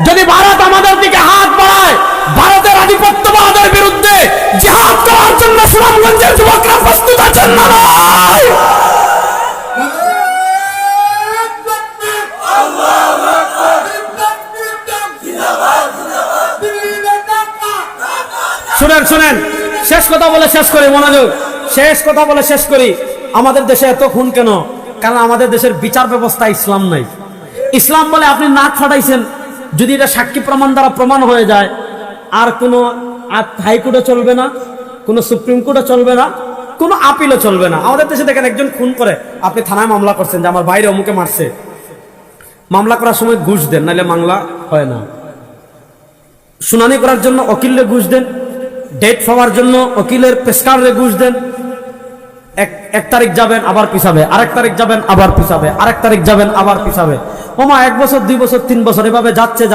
যদি ভারত আমাদের দিকে হাত বাড়ায়, ভারতের আধিপত্যবাদের বিরুদ্ধে জিহাদ করার জন্য সুনামগঞ্জের যুবকরা প্রস্তুত আছেন না? নয়? শুনেন শুনেন, শেষ কথা বলে শেষ করি, মনোযোগ, শেষ কথা বলে শেষ করি। আমাদের দেশে এত খুন কেন? কারণ আমাদের দেশের বিচার ব্যবস্থা ইসলাম নাই। ইসলাম বলে আপনি নাক ফাটাইছেন, যদি এটা সাক্ষী প্রমাণ দ্বারা প্রমাণ হয়ে যায়, আর কোনো হাইকোর্টে চলবে না, কোনো সুপ্রিম কোর্টে চলবে না, কোনো আপিলও চলবে না। আমাদের দেশে দেখেন একজন খুন করে, আপনি থানায় মামলা করছেন যে আমার বাইরে অমুকে মারছে, মামলা করার সময় ঘুষ দেন, নাহলে মামলা হয় না। শুনানি করার জন্য উকিলরে ঘুষ দেন, ডেট পাওয়ার জন্য উকিলের পেশকারে ঘুষ দেন। এক তারিখ যাবেন আবার পিছাবে, আরেক তারিখ যাবেন আবার পিছাবে, আরেক তারিখ যাবেন আবার পিছাবে। ওমা 1 বছর 2 বছর 3 বছর এভাবে যাচ্ছে।